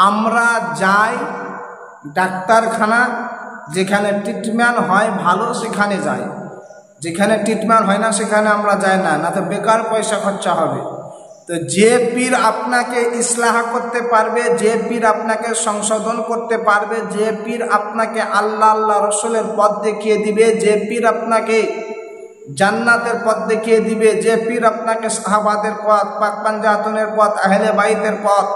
আমরা যাই ডাক্তারখানা, যেখানে ট্রিটমেন্ট হয় ভালো সেখানে যাই, যেখানে ট্রিটমেন্ট হয় না সেখানে আমরা যাই না, না তো বেকার পয়সা খরচা হবে। তো যে পীর আপনাকে ইসলাহ করতে পারবে, যে পীর আপনাকে সংশোধন করতে পারবে, যে পীর আপনাকে আল্লাহ আল্লাহ রসুলের পথ দেখিয়ে দিবে, যে পীর আপনাকে জান্নাতের পথ দেখিয়ে দিবে, যে পীর আপনাকে সাহাবাদের পথ, পাক পাঞ্জাতনের পথ, আহলে বাইতের পথ,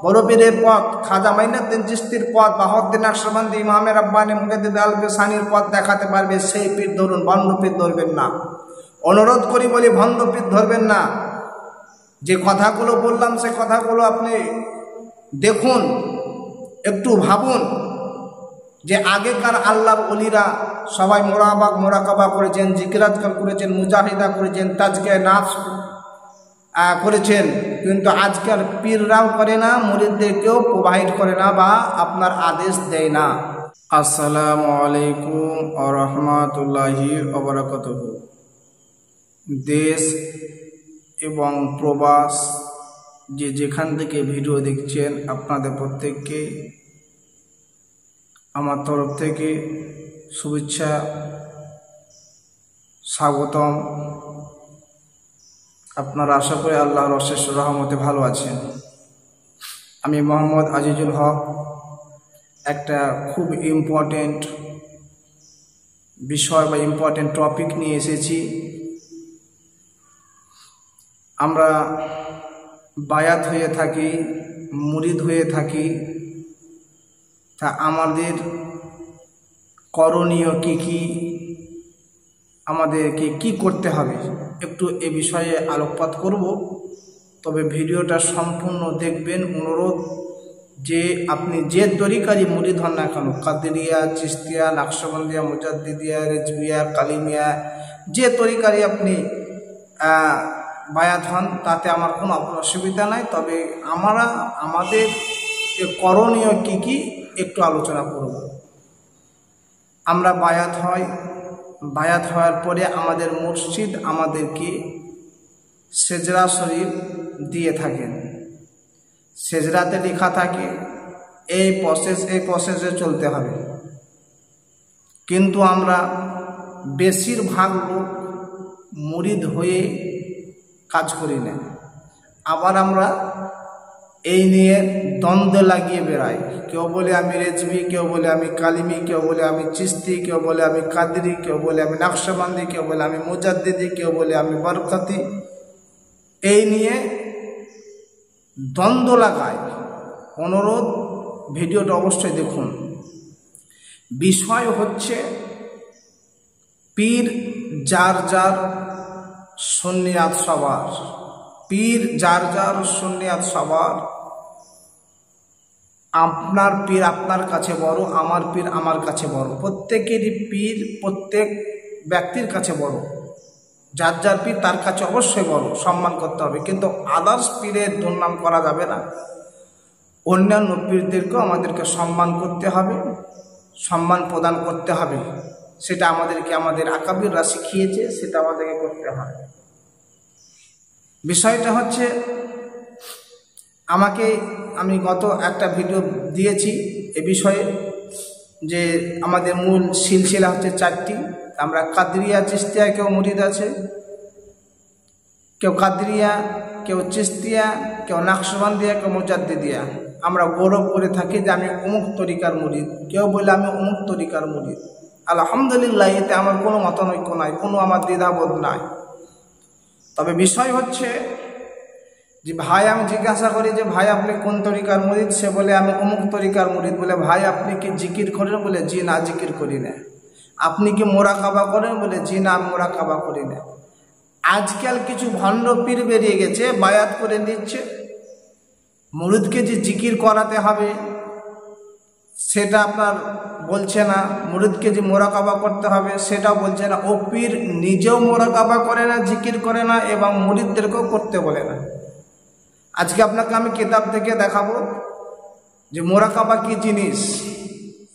বড় পীরের পথ, খাজা মাইনুদ্দিন চিশতির পথ, বাহাউদ্দিন নকশবন্দি, ইমামে রাব্বানি, মুজাদ্দিদ আল বিসানির পথ দেখাতে পারবে, সেই পীর ধরুন, ভণ্ড পীর ধরবেন না। অনুরোধ করি বলি, ভণ্ড পীর ধরবেন না। যে কথাগুলো বললাম সে কথাগুলো আপনি দেখুন, একটু ভাবুন যে আগেকার আল্লাহর ওলিরা সবাই মোরাকাবা করেছেন, জিকিরাজকার করেছেন, মুজাহিদা করেছেন, তাজকে নাফস করেছেন, কিন্তু আজকাল পীররাও করে না, মুরিদদেরকেও প্রোভাইড করে না বা আপনার আদেশ দেয় না। আসসালামু আলাইকুম ওয়া রাহমাতুল্লাহি ওয়া বারাকাতুহু। দেশ এবং প্রবাস যে যেখান থেকে ভিডিও দেখছেন, আপনাদের প্রত্যেককে আমার তরফ থেকে শুভেচ্ছা, স্বাগতম। আপনারা আশা করি আল্লাহর অশেষ রহমতে ভালো আছেন। আমি মোহাম্মদ আজিজুল হক একটা খুব ইম্পর্টেন্ট বিষয় বা ইম্পর্টেন্ট টপিক নিয়ে এসেছি। আমরা বায়াত হয়ে থাকি, মুরিদ হয়ে থাকি, তা আমাদের করণীয় কি আমাদেরকে কি করতে হবে একটু এ বিষয়ে আলোকপাত করব। তবে ভিডিওটা সম্পূর্ণ দেখবেন। অনুরোধ যে আপনি যে তরিকারই মুরিদ হন না কেন, কাদেরিয়া, চিশতিয়া, নকশবন্দিয়া, মুজাদ্দিদিয়া, রেজবিয়া, কালিমিয়া, যে তরিকারই আপনি বায়াত হন, তাতে আমার কোনো অসুবিধা নাই। তবে আমাদের করণীয় কি একটু আলোচনা করব। আমরা বায়াত হওয়ার পরে আমাদের মুর্শিদ আমাদেরকে সেজরা শরীফ দিয়ে থাকেন। সেজরাতে লেখা থাকে এই প্রসেসে চলতে হবে, কিন্তু আমরা বেশিরভাগ লোক মুরিদ হয়ে কাজ করি না। আবার আমরা এই নিয়ে দ্বন্দ্ব লাগিয়ে বেড়াই। কেউ বলে আমি রেজবি, কেউ বলে আমি কালিমি, কেউ বলে আমি চিশতি, কেউ বলে আমি কাদরি, কেউ বলে আমি নকশবন্দি, কেউ বলে আমি মুজাদ্দিদি, কেউ বলে আমি বরকতি। এই নিয়ে দ্বন্দ্ব লাগায়। অনুরোধ ভিডিওটা অবশ্যই দেখুন। বিষয় হচ্ছে পীর যার যার সুন্নিয়াত সবার, পীর যার যার সুন্নিয়াত সবার। আপনার পীর আপনার কাছে বড়, আমার পীর আমার কাছে বড়। প্রত্যেকেরই পীর প্রত্যেক ব্যক্তির কাছে বড়। যার যার পীর তার কাছে অবশ্যই বড়, সম্মান করতে হবে, কিন্তু আদার্স পীরের দুর্নাম করা যাবে না। অন্যান্য পীরদেরকেও আমাদেরকে সম্মান করতে হবে, সম্মান প্রদান করতে হবে। সেটা আমাদেরকে আমাদের আকাবিররা শিখিয়েছে, সেটা আমাদেরকে করতে হবে। বিষয়টা হচ্ছে, আমি গত একটা ভিডিও দিয়েছি এ বিষয়ে, যে আমাদের মূল সিলসিলা হচ্ছে 4টি। আমরা কাদরিয়া, চিশতিয়া, কেউ মুরিদ আছে, কেউ কাদরিয়া, কেউ চিশতিয়া, কেউ নকশবন্দিয়া, কেউ মুজাদ্দিদিয়া। আমরা গৌরব করে থাকি যে আমি অমুক তরিকার মুরিদ, কেউ বলে আমি অমুক তরিকার মুরিদ। আলহামদুলিল্লাহ, এতে আমার কোনো মতানৈক্য নাই, কোনো আমার দ্বিধাবোধ নাই। তবে বিষয় হচ্ছে যে ভাই, আমি জিজ্ঞাসা করি যে ভাই আপনি কোন তরিকার মুরিদ? সে বলে আমি অমুক তরিকার মুরিদ। বলে ভাই আপনি কি জিকির করেন? বলে জি না, জিকির করি না। আপনি কি মোরাকাবা করেন? বলে জি না, মোরাকাবা করি না। আজকাল কিছু ভণ্ড পীর বেরিয়ে গেছে, বায়াত করে দিচ্ছে। মুরিদকে যে জিকির করাতে হবে সেটা আপনার বলছে না, মুরিদকে যে মোরাকাবা করতে হবে সেটাও বলছে না। ও পীর নিজেও মোরাকাবা করে না, জিকির করে না, এবং মুরিদদেরকেও করতে বলে না। আজকে আপনাকে আমি কিতাব থেকে দেখাবো যে মোরাকাবা কি জিনিস।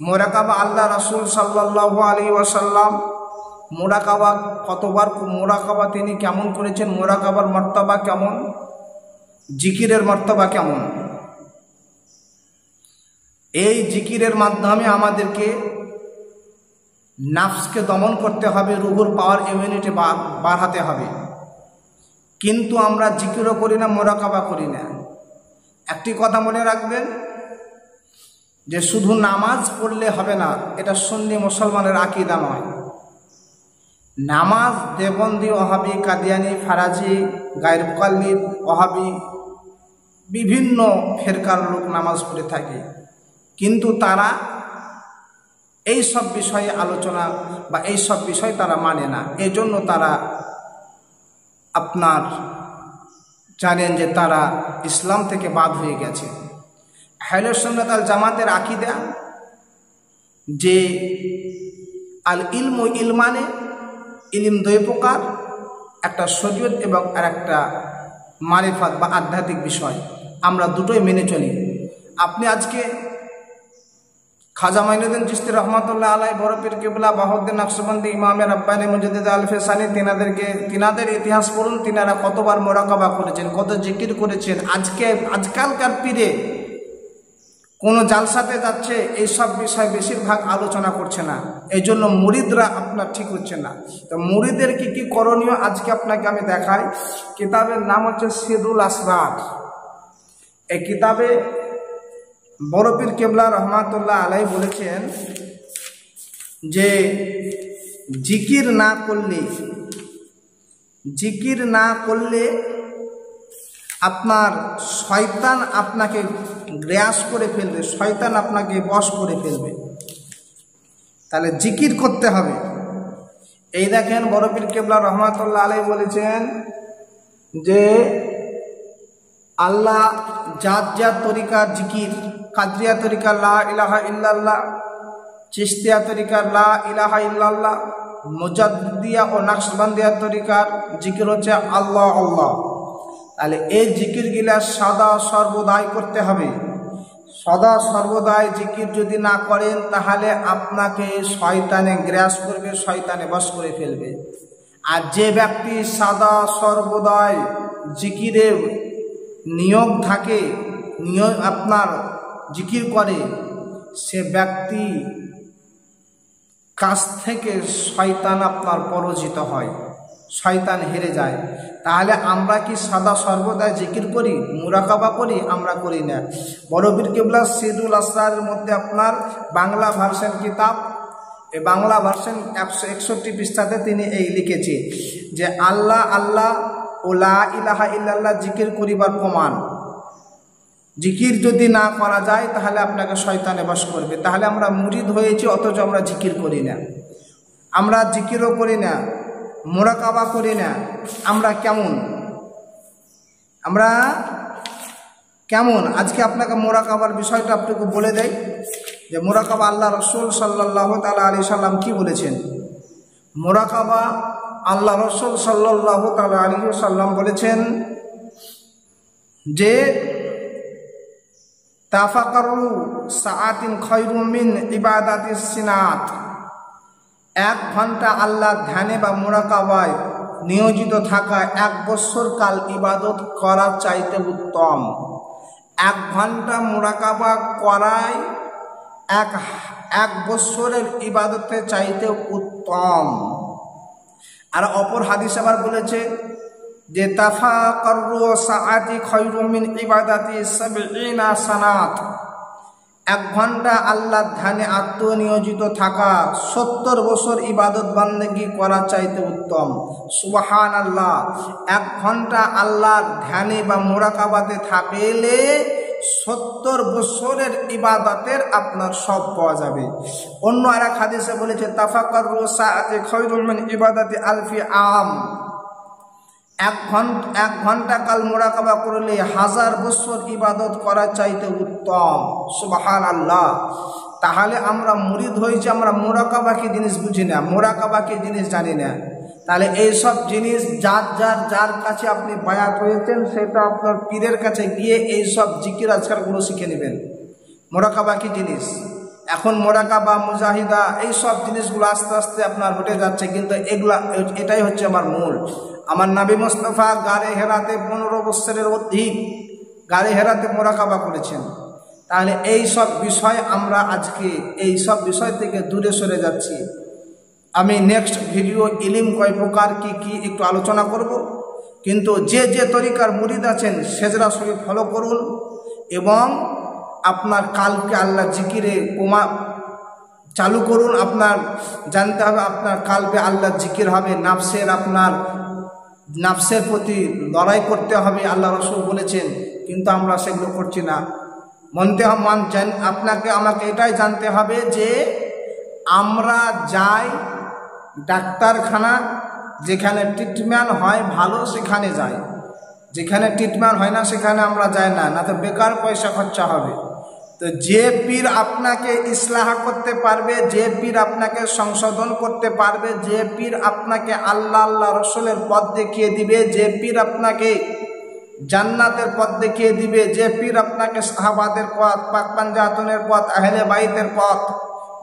মোরাকাবা আল্লাহ রাসূল সাল্লাল্লাহু আলাইহি ওয়াসাল্লাম মোরাকাবা কতবার মোরাকাবা তিনি কেমন করেছেন, মোরাকাবার মর্তবা কেমন, জিকিরের মর্তবা কেমন। এই জিকিরের মাধ্যমে আমাদেরকে নাফসকে দমন করতে হবে, রুহুর পাওয়ার ইমিউনিটি বাড়াতে হবে। কিন্তু আমরা জিকিরও করি না, মোরাকাবা করি না। একটি কথা মনে রাখবেন যে শুধু নামাজ পড়লে হবে না, এটা সুন্নি মুসলমানের আকীদা নয়। নামাজ দেওবন্দি, ওয়াহাবি, কাদিয়ানি, ফারাজি, গায়র মুকাল্লিদ, ওয়াহাবি বিভিন্ন ফেরকার লোক নামাজ পড়ে থাকে, কিন্তু তারা এই সব বিষয়ে আলোচনা বা এই সব বিষয় তারা মানে না। এজন্য তারা আপনার জানেন যে তারা ইসলাম থেকে বাদ হয়ে গেছে। আহলে সুন্নাত আল জামাতের আকীদা যে আল ইলমু ইলমানে, ইলম দুই প্রকার, একটা শরীয়ত এবং আর একটা মারিফাত বা আধ্যাত্মিক বিষয়। আমরা দুটোই মেনে চলি। আপনি আজকে খাজা মাইনুদ্দিন চিশতি রহমাতুল্লাহ আলাইহি, বড় পীর কিবলা বাহাউদ্দিন নকশবন্দি, ইমামে রাব্বানী মুজাদ্দিদ আল ফেসানি, তিনাদের ইতিহাস পড়ুন। তিনারা কতবার মোরাকাবা করেছেন, কত জিকির করেছেন। আজকালকার পীরে কোনো জালসাতে যাচ্ছে, এইসব বিষয় বেশিরভাগ আলোচনা করছে না। এই জন্য মুরিদরা আপনার ঠিক হচ্ছে না। তো মুরিদের কি কি করণীয় আজকে আপনাকে আমি দেখাই। কিতাবের নাম হচ্ছে সিরুল আসরার। এই কিতাবে বড় পীর কেবলা রহমাতুল্লাহ আলাইহি বলেছেন যে জিকির না করলে আপনার শয়তান আপনাকে গ্রাস করে ফেলবে, শয়তান আপনাকে বশ করে ফেলবে। তাহলে জিকির করতে হবে। এই দেখেন বড় পীর কেবলা রহমাতুল্লাহ আলাইহি বলেছেন যে আল্লাহ জাত জাত তরিকার জিকির, কাদরিয়া তরিকার লা ইলাহা ইল্লাল্লাহ, চিশতিয়া তরিকার লা ইলাহা ইল্লাল্লাহ, মুজাদ্দিদিয়া ও নকশবন্দিয়া তরিকার জিকির হচ্ছে আল্লাহ আল্লাহ। তাহলে এই জিকিরগুলা সদা সর্বদাই করতে হবে। সদা সর্বদাই জিকির যদি না করেন তাহলে আপনাকে শয়তানে গ্রাস করবে, শয়তানে বশ করে ফেলবে। আর যে ব্যক্তি সদা সর্বদাই জিকিরে নিয়োগ থাকে, আপনার জিকির করে, সে ব্যক্তি কাছ থেকে শয়তান আপনার পরাজিত হয়, শয়তান হেরে যায়। তাহলে আমরা কি সদা সর্বদাই জিকির করি, মুরাকাবা করি? আমরা করি না। বড় পীর কেবলা সিরুল আসরারের মধ্যে আপনার বাংলা ভার্সন কিতাব, এই বাংলা ভার্সন 161 পৃষ্ঠাতে তিনি এই লিখেছে যে আল্লাহ আল্লাহ ও লা ইলাহা ইল্লাল্লাহ জিকির করিবার প্রমাণ। জিকির যদি না করা যায় তাহলে আপনাকে শয়তানে বশ করবে। তাহলে আমরা মুরিদ হয়েছি অথচ আমরা জিকির করি না, আমরা জিকিরও করি না, মোরাকাবা করি না। আমরা কেমন আজকে আপনাকে মোরাকাবার বিষয়টা আপনাকে বলে দেয় যে মোরাকাবা আল্লাহ রসুল সাল্লাল্লাহু তাআলা আলাইহি সাল্লাম কি বলেছেন। মোরাকাবা আল্লাহ রসুল সাল্লাল্লাহু তাআলা আলাইহি সাল্লাম বলেছেন যে তাফাক্কারু সাআতিন খায়রুম মিন ইবাদাতিস সিনাত। 1 ঘন্টা আল্লাহর ধ্যানে বা মোরাকাবায় নিয়োজিত থাকা 1 বছর কাল ইবাদত করার চাইতে উত্তম। 1 ঘন্টা মোরাকাবা করাই 1 বছরের ইবাদতের চাইতে উত্তম। আর অপর হাদিস আবার বলেছে যে তাফাক্কারু সাআতি খায়রুম মিন ইবাদাতি 70 সানাত। 1 ঘন্টা আল্লাহর ধ্যানে আত্মনিয়োজিত থাকা 70 বছর ইবাদত বান্দেগি করা চাইতে উত্তম। সুবহানাল্লাহ। 1 ঘন্টা আল্লাহর ধ্যানে বা মোরাকাবাতে থাকলে 70 বছরের ইবাদতের আপনার সব পাওয়া যাবে। অন্য আরেক হাদিসে বলেছে তাফাক্কারু সাআতি খায়রুম মিন ইবাদাতি আলফি আম। 1 ঘন্টা কাল মোরাকাবা করলে 1000 বছর ইবাদত করা চাইতে উত্তম। সুবহানাল্লাহ। তাহলে আমরা মুরিদ হয়েছি, আমরা মোরাকাবা কি জিনিস বুঝি না, মোরাকাবা কি জিনিস জানি না। তাহলে এইসব জিনিস যার কাছে আপনি বায়াত হয়েছেন সেটা আপনার পীরের কাছে গিয়ে এইসব জিকির আজকারগুলো শিখে নেবেন। মোরাকাবা কি জিনিস, এখন মোরাকাবা, মুজাহিদা, এইসব জিনিসগুলো আস্তে আস্তে আপনার হটে যাচ্ছে, কিন্তু এটাই হচ্ছে আমার মূল। আমার নবী মুস্তাফা গারে হেরাতে 15 বছরের অধিক গারে হেরাতে মোরাকাবা করেছেন। তাহলে এই সব বিষয় আমরা আজকে এই সব বিষয় থেকে দূরে সরে যাচ্ছি। আমি নেক্সট ভিডিও ইলিম কয় প্রকার কি কি একটু আলোচনা করব, কিন্তু যে যে তরিকার মুরিদ আছেন সেজরা শরীফ ফলো করুন এবং আপনার কালকে আল্লাহ জিকিরে চালু করুন। আপনার জানতে হবে আপনার কালবে আল্লাহ জিকির হবে, আপনার নাফসের প্রতি লড়াই করতে হবে, আল্লাহ রাসূল বলেছেন, কিন্তু আমরা সেগুলো করছি না। আপনাকে আমাকে এটাই জানতে হবে যে আমরা যাই ডাক্তারখানা, যেখানে ট্রিটমেন্ট হয় ভালো সেখানে যাই, যেখানে ট্রিটমেন্ট হয় না সেখানে আমরা যাই না, না তো বেকার পয়সা খরচা হবে। তো যে পীর আপনাকে ইসলাহ করতে পারবে, যে পীর আপনাকে সংশোধন করতে পারবে, যে পীর আপনাকে আল্লাহ আল্লাহ রসুলের পথ দেখিয়ে দিবে, যে পীর আপনাকে জান্নাতের পথ দেখিয়ে দিবে, যে পীর আপনাকে সাহাবাদের পথ, পাক পাঞ্জাতনের পথ, আহলে বাইতের পথ,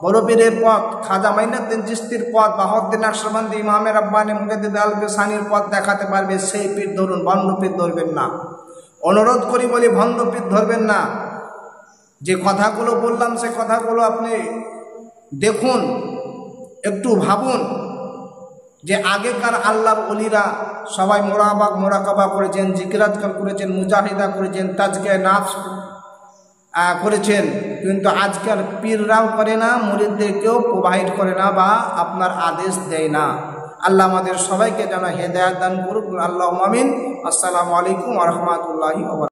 বড় পীরের পথ, খাজা মাইনুদ্দিন চিশতির পথ, বাহাউদ্দিন নকশবন্দি, ইমামে রব্বানী মুজাদ্দিদ আল বিসানির পথ দেখাতে পারবে, সেই পীর ধরুন, ভণ্ড পীর ধরবেন না। অনুরোধ করি বলি, ভণ্ড পীর ধরবেন না। যে কথাগুলো বললাম সে কথাগুলো আপনি দেখুন, একটু ভাবুন যে আগেকার আল্লাহর ওলিরা সবাই মোরাকাবা করেছেন, জিকিরাজকার করেছেন, মুজাহিদা করেছেন, তাজকে নাফস করেছেন, কিন্তু আজকাল পীররাও করে না, মুরিদদেরকেও প্রোভাইড করে না বা আপনার আদেশ দেয় না। আল্লাহ আমাদের সবাইকে যেন হেদায়েত দান করুক। আল্লাহুম্মা আমিন। আসসালামু আলাইকুম ওয়া রাহমাতুল্লাহি ওয়া বারাকাতুহু।